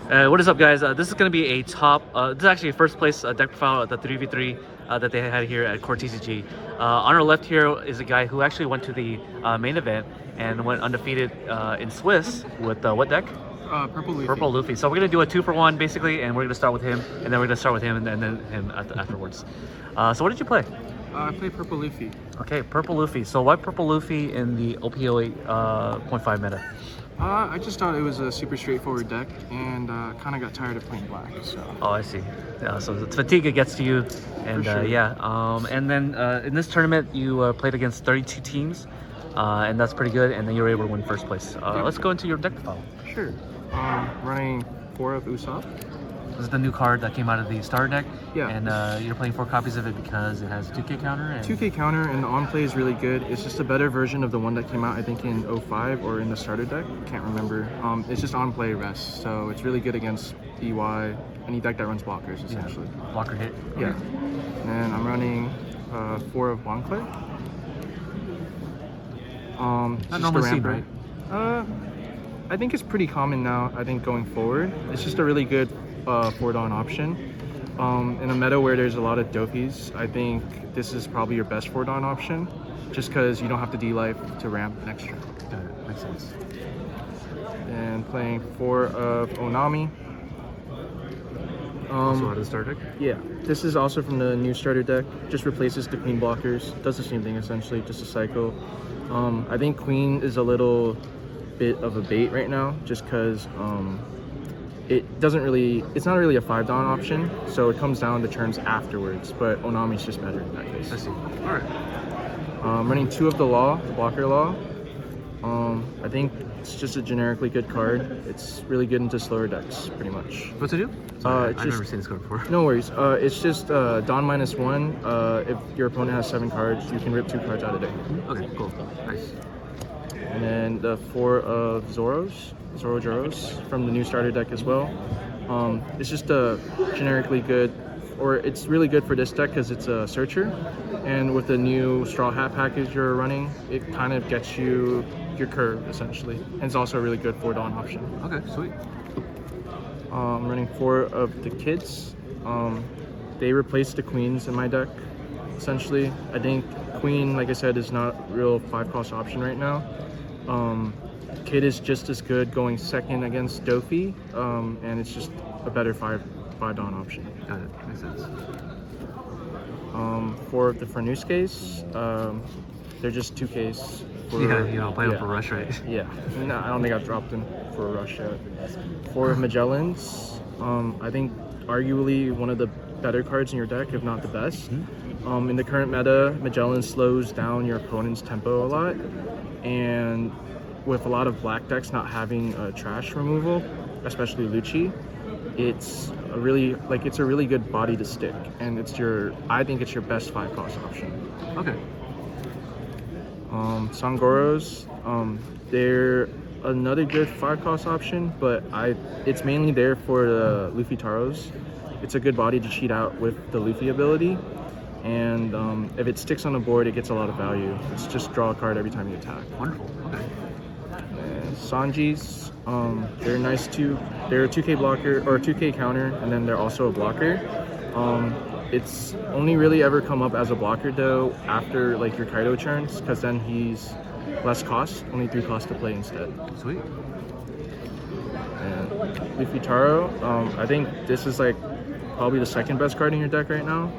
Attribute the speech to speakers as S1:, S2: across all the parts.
S1: What is up, guys? This is going to be a top. This is actually a first place deck profile at the 3v3 that they had here at Core TCG. On our left here is a guy who actually went to the main event and went undefeated in Swiss with what deck?
S2: Purple Luffy.
S1: Purple Luffy. So we're going to do a 2-for-1 basically, and we're going to start with him, and then we're going to start with him, and then him afterwards. So what did you play?
S2: I played Purple Luffy.
S1: Okay, Purple Luffy. So why Purple Luffy in the OP-8.5 meta?
S2: I just thought it was a super straightforward deck, and kind of got tired of playing black. So.
S1: Oh, I see. So it's fatigue, it gets to you, and
S2: sure.
S1: yeah. And then in this tournament, you played against 32 teams, and that's pretty good. And then you were able to win first place. Let's go into your deck profile.
S2: Sure. Running 4 of Usopp.
S1: This is the new card that came out of the starter deck.
S2: Yeah.
S1: And you're playing 4 copies of it because it has 2K counter. And
S2: 2K counter, and the on play is really good. It's just a better version of the one that came out, I think, in 05 or in the starter deck. Can't remember. It's just on play rest, so it's really good against EY, any deck that runs blockers, essentially.
S1: Yeah. Blocker hit.
S2: Yeah. And I'm running 4 of Boncle.
S1: Not normally seen, right?
S2: I think it's pretty common now. I think going forward, it's just a really good 4-Dawn option. In a meta where there's a lot of Dophies, I think this is probably your best 4-Dawn option, just because you don't have to D-Life to ramp next turn.
S1: Got it. Makes sense.
S2: And playing 4 of Onami.
S1: Also out of the starter deck?
S2: Yeah, this is also from the new starter deck. Just replaces the Queen blockers. Does the same thing essentially, just a cycle. I think Queen is a little bit of a bait right now, just because it's not really a 5-Dawn option, so it comes down to turns afterwards, but Onami's just better in that case.
S1: I see. All right.
S2: Running 2 of the Law, the Blocker Law. I think it's just a generically good card. It's really good into slower decks, pretty much.
S1: What's it do? I've never seen this card before.
S2: No worries. It's just Dawn -1. If your opponent has 7 cards, you can rip 2 cards out of there.
S1: Okay, cool. Nice.
S2: And then the 4 of Zoro Joros from the new starter deck as well. It's just a generically good, or it's really good for this deck because it's a searcher, and with the new Straw Hat package you're running, it kind of gets you your curve essentially, and it's also a really good 4-Dawn option.
S1: Okay, sweet.
S2: I'm running 4 of the Kids. They replaced the Queens in my deck essentially. I think Queen, like I said, is not a real 5-cost option right now. Kid is just as good going second against Dophi, and it's just a better 5-Dawn option.
S1: Got it. Makes sense.
S2: 4 of the Fernuskes, they're just 2Ks.
S1: Yeah, you don't play them for rush, right?
S2: Yeah, no, I don't think I've dropped them for a rush yet. 4 of Magellans, I think arguably one of the better cards in your deck, if not the best. Mm-hmm. In the current meta, Magellan slows down your opponent's tempo a lot, and with a lot of black decks not having trash removal, especially Lucci, it's a really good body to stick, and I think it's your best 5-cost option.
S1: Okay.
S2: Sangoros, they're another good 5-cost option, but it's mainly there for the Luffy Taros. It's a good body to cheat out with the Luffy ability, and if it sticks on the board, it gets a lot of value. It's just draw a card every time you attack.
S1: Wonderful. Okay.
S2: And Sanjis, they're nice too. They're a 2K blocker or 2K counter, and then they're also a blocker. It's only really ever come up as a blocker though after like your Kaido turns, because then he's less cost, only 3 cost to play instead.
S1: Sweet.
S2: And Luffy Taro, I think this is like probably the 2nd best card in your deck right now.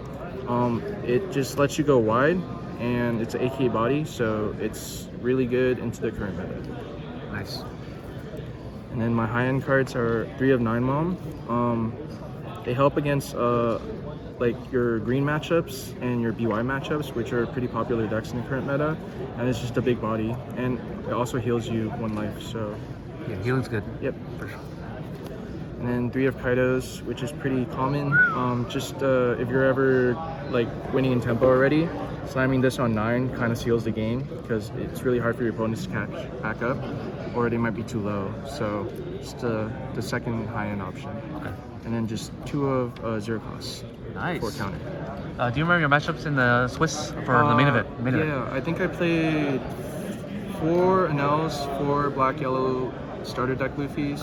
S2: It just lets you go wide, and it's an AK body, so it's really good into the current meta.
S1: Nice.
S2: And then my high-end cards are 3 of 9 Mom. They help against like your green matchups and your BY matchups, which are pretty popular decks in the current meta, and it's just a big body, and it also heals you 1 life, so
S1: yeah, healing's good.
S2: Yep,
S1: for sure.
S2: And then 3 of Kaidos, which is pretty common. If you're ever like winning in tempo already, slamming this on 9 kind of seals the game, because it's really hard for your opponents to catch back up, or they might be too low. So it's the 2nd high-end option.
S1: Okay.
S2: And then just 2 of 0 costs.
S1: Nice.
S2: For counter.
S1: Do you remember your matchups in the Swiss for the main event?
S2: Yeah, I think I played 4 Anels, 4 black yellow starter deck Luffys.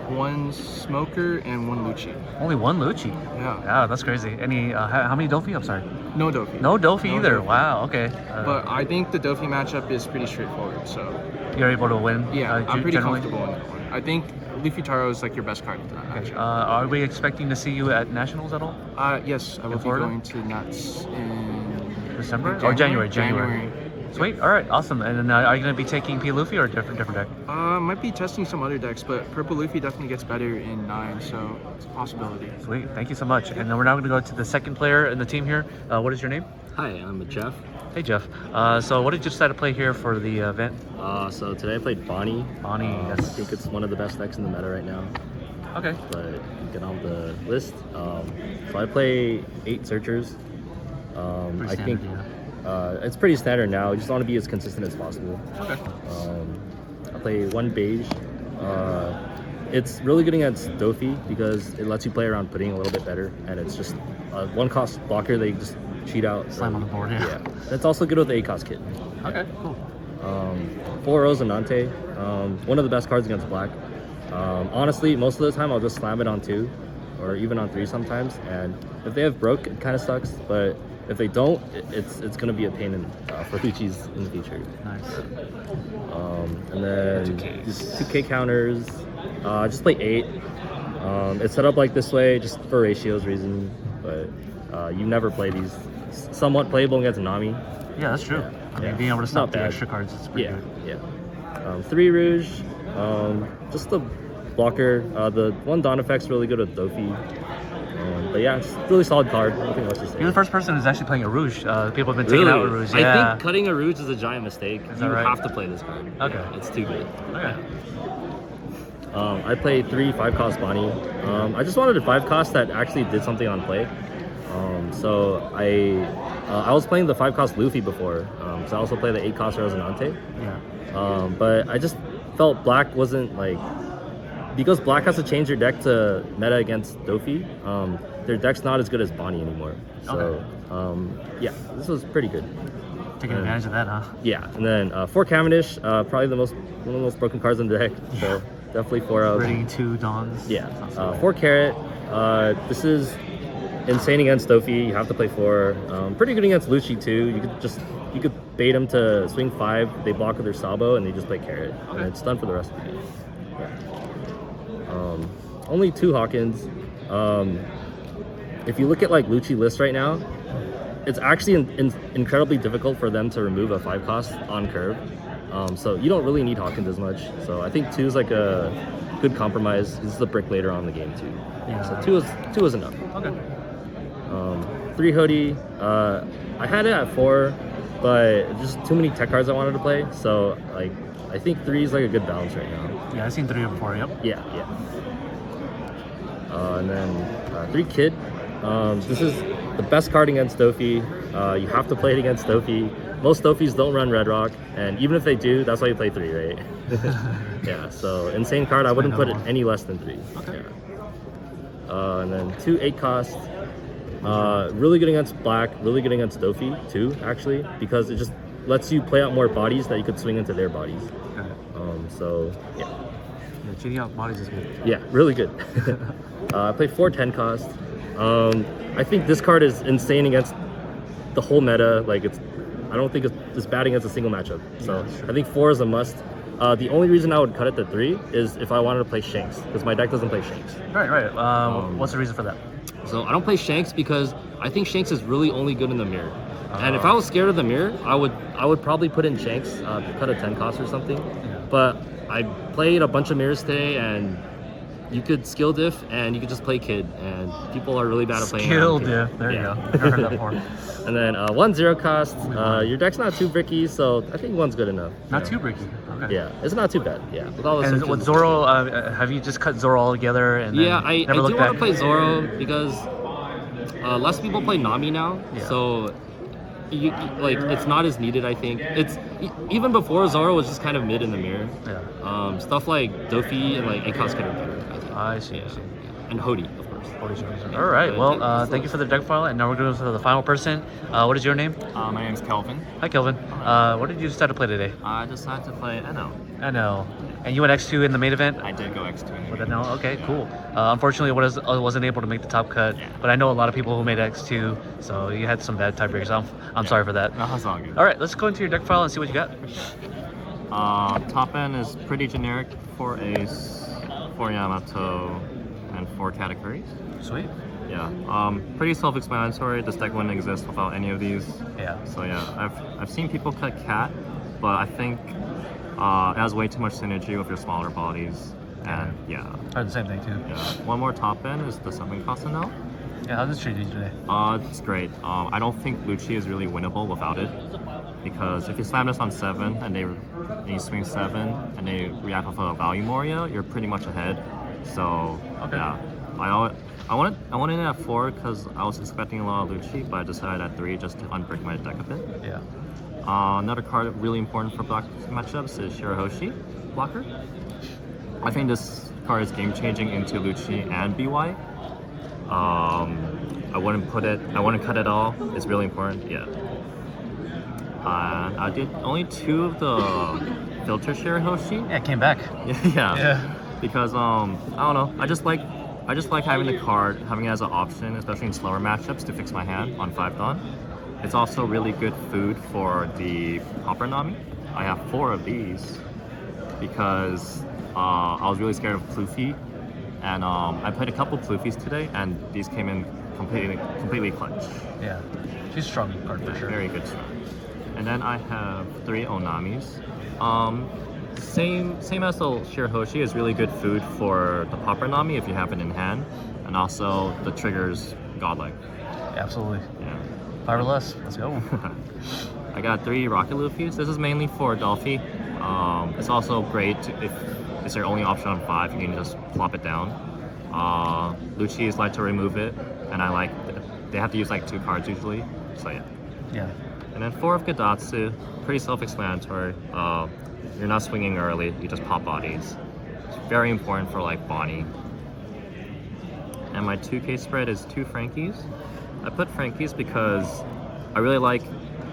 S2: one Smoker, and one Lucci.
S1: Only one Lucci.
S2: Yeah.
S1: Yeah, that's crazy. Any? How many Dofi? I'm sorry.
S2: No Dofi.
S1: No Dofi
S2: No
S1: either.
S2: Dofi.
S1: Wow. Okay.
S2: But I think the Dofi matchup is pretty straightforward. So
S1: you're able to win.
S2: yeah, I'm pretty
S1: generally?
S2: comfortable in that one. I think Luffy Taro is like your best card in that
S1: Okay.
S2: matchup.
S1: Are we expecting to see you at nationals at all?
S2: Yes, I will be
S1: Florida?
S2: going to Nats in
S1: December or January?
S2: January.
S1: Sweet. All right. Awesome. And then are you going to be taking P Luffy or a different deck?
S2: Might be testing some other decks, but Purple Luffy definitely gets better in 9, so it's a possibility.
S1: Sweet. Thank you so much. And then we're now going to go to the second player in the team here. What is your name?
S3: Hi, I'm Jeff.
S1: Hey Jeff. So what did you decide to play here for the event?
S3: So today I played Bonnie.
S1: Bonnie,
S3: I
S1: yes.
S3: think it's one of the best decks in the meta right now.
S1: Okay.
S3: But get on the list. So I play 8 searchers.
S1: Pretty
S3: I think
S1: standard,
S3: it's pretty standard now. I just want to be as consistent as possible.
S1: Okay.
S3: I play 1 beige. It's really good against Dofi because it lets you play around pudding a little bit better, and it's just 1 cost blocker that you just cheat out.
S1: Slam on the board, yeah.
S3: That's also good with the 8 cost kit.
S1: Okay, cool.
S3: 4 Rose and Nante. One of the best cards against black. Honestly, most of the time I'll just slam it on 2 or even on 3 sometimes, and if they have broke, it kind of sucks, but if they don't, it's going to be a pain for Lucci's in the future.
S1: Nice.
S3: And then
S1: 2Ks.
S3: just 2K counters. Just play 8. It's set up like this way just for ratios reason, but you never play these. Somewhat playable against Nami.
S1: Yeah, that's true. I mean,
S3: Yeah.
S1: being able to stop
S3: Not
S1: the
S3: bad.
S1: extra cards is pretty good.
S3: 3 Rouge. Just the blocker. The 1 Dawn effect's really good with Dofi. But yeah, it's a really solid card. Nothing else to say.
S1: You're the first person who's actually playing a Rouge. People have been taking out a Rouge.
S3: I
S1: Yeah.
S3: think cutting a Rouge is a giant mistake.
S1: Is
S3: You
S1: that right?
S3: have to play this card.
S1: Okay.
S3: Yeah, it's too good.
S1: Okay.
S3: I played 3 5-cost Bonnie. I just wanted a 5-cost that actually did something on play. So I was playing the 5-cost Luffy before. So I also play the 8-cost Rosinante.
S1: Yeah.
S3: But I just felt black wasn't like, because black has to change their deck to meta against Dofi. Their deck's not as good as Bonnie anymore. So yeah, this was pretty good.
S1: Taking advantage of that, huh?
S3: Yeah, and then 4 Cavendish, probably one of the most broken cards in the deck. So definitely 4 of.
S1: Ready 2 Dawns.
S3: Yeah,
S1: Sounds good.
S3: 4 Carrot. This is insane against Dofi. You have to play 4. Pretty good against Lucci too. You could bait them to swing 5. They block with their Sabo and they just play Carrot, and it's done for the rest of the game. Yeah. Only 2 Hawkins. If you look at like Lucci list right now, it's actually incredibly difficult for them to remove a 5-cost on curve. So you don't really need Hawkins as much. So I think 2 is like a good compromise. This is the brick later on in the game too.
S1: Yeah.
S3: So 2 is enough.
S1: Okay.
S3: 3 Hoodie. I had it at 4, but just too many tech cards I wanted to play. So like I think 3 is like a good balance right now.
S1: Yeah, I've seen 3 before, yep.
S3: Yeah. And then 3 Kid. This is the best card against Dofi. You have to play it against Dofi. Most Dofis don't run Red Rock, and even if they do, that's why you play 3, right? Yeah, so insane card. I wouldn't put it any less than 3.
S1: Okay.
S3: Yeah. And then 2 8-cost. Really good against black, really good against Dofi too, actually, because it just lets you play out more bodies that you could swing into their bodies.
S1: Okay.
S3: So yeah.
S1: Yeah, cheating out bodies is good.
S3: Yeah, really good. I played 4 10-cost. I think this card is insane against the whole meta. Like I don't think it's bad against a single matchup. So I think 4 is a must. The only reason I would cut it to 3 is if I wanted to play Shanks, because my deck doesn't play Shanks.
S1: Right. What's the reason for that?
S3: So I don't play Shanks because I think Shanks is really only good in the mirror. And if I was scared of the mirror, I would probably put in Shanks, cut a 10-cost or something.
S1: Yeah.
S3: But I played a bunch of mirrors today, and you could skill diff and you could just play Kid, and people are really bad at playing
S1: Skill
S3: Kid.
S1: diff. There you go. I've heard that before.
S3: And then 1 0-cost. Your deck's not too bricky, so I think 1's good enough.
S1: Not
S3: Yeah.
S1: too bricky. Okay.
S3: Yeah, it's not too bad. Yeah, with all the
S1: And
S3: searches
S1: with
S3: and
S1: Zoro, have you just cut Zoro all together? And
S3: yeah,
S1: then
S3: I
S1: never
S3: do
S1: looked
S3: want to
S1: back?
S3: play Zoro because less people play Nami now,
S1: Yeah.
S3: so it's not as needed. I think it's even before Zoro was just kind of mid in the mirror.
S1: Yeah.
S3: Stuff like Dofi and like Akos could have better. I think.
S1: I see.
S3: And Hody, of course.
S1: All right. Well, thank you for the deck file, and now we're going to go to the final person. What is your name?
S4: My name's Kelvin.
S1: Hi, Kelvin. What did you decide to play today?
S4: I decided to play NO.
S1: I know. And you went X2 in the main event?
S4: I did go X2.
S1: With it now? Okay, cool. Unfortunately, wasn't able to make the top cut, but I know a lot of people who made X2, so you had some bad tiebreakers. I'm sorry for that.
S4: No, that's all good.
S1: All right, let's go into your deck file and see what you got.
S4: Top end is pretty generic. 4 Ace, 4 Yamato, and 4 categories.
S1: Sweet.
S4: Yeah, pretty self-explanatory. This deck wouldn't exist without any of these.
S1: Yeah.
S4: So yeah, I've seen people cut Cat, but I think it has way too much synergy with your smaller bodies. And yeah.
S1: I heard the same thing too.
S4: Yeah. One more top end is the 7 cost now.
S1: Yeah, how's this treat you today?
S4: It's great. I don't think Lucci is really winnable without it, because if you slam this on 7 and you swing 7 and they react with a value Moria, you're pretty much ahead. So
S1: Okay.
S4: yeah, I wanted it at 4 because I was expecting a lot of Lucci, but I decided at 3 just to unbreak my deck a bit.
S1: Yeah.
S4: Another card really important for black matchups is Shirahoshi blocker. I think this card is game changing into Lucci and BY. I wouldn't cut it all. It's really important. Yeah. I did only 2 of the filter Shirahoshi.
S1: Yeah, it came back.
S4: Yeah. Because I don't know. I just like having the card, having it as an option, especially in slower matchups, to fix my hand on 5 Dawn. It's also really good food for the Popper Nami. I have 4 of these because I was really scared of Luffy, and I played a couple Pluffies today, and these came in completely clutch.
S1: Yeah. She's a strong card for sure.
S4: Very good stuff. And then I have 3 Onamis. Same as the Shirahoshi is really good food for the Popper Nami if you have it in hand, and also the triggers godlike.
S1: Absolutely.
S4: Yeah.
S1: 5 or less. Let's go.
S4: I got 3 Rocket Luffys. This is mainly for Dolphy. It's also great if it's your only option on 5. You can just plop it down. Lucci's like to remove it, and they have to use like 2 cards usually. So yeah.
S1: Yeah.
S4: And then 4 of Gadatsu. Pretty self-explanatory. You're not swinging early. You just pop bodies. It's very important for like Bonnie. And my 2K spread is 2 Frankies. I put Frankies because I really like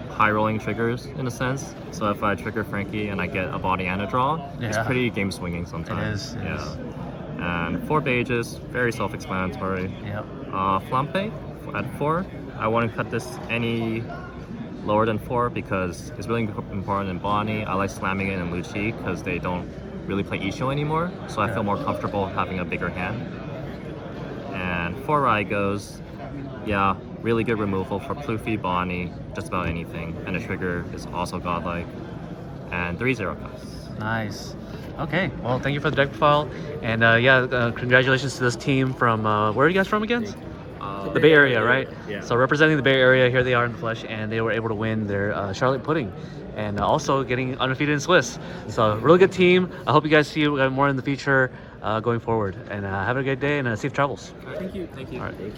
S4: high rolling triggers in a sense. So if I trigger Frankie and I get a body and a draw, it's pretty game swinging sometimes.
S1: It is.
S4: And 4 Bages, very self-explanatory.
S1: Yep.
S4: Flampe at 4. I wouldn't cut this any lower than 4 because it's really important in Bonnie. I like slamming it in Lucci because they don't really play Isho anymore, so I feel more comfortable having a bigger hand. And 4 Raigos, yeah, really good removal for Pluffy, Bonnie, just about anything. And the trigger is also godlike. And 3 Zero costs.
S1: Nice. Okay, well, thank you for the deck file. And congratulations to this team from, where are you guys from again? The Bay Area, right?
S4: Yeah.
S1: So representing the Bay Area, here they are in the flesh, and they were able to win their Charlotte Pudding, and also getting undefeated in Swiss. So really good team. I hope you guys see more in the future going forward. And have a good day and safe travels.
S4: Thank you.
S1: All right.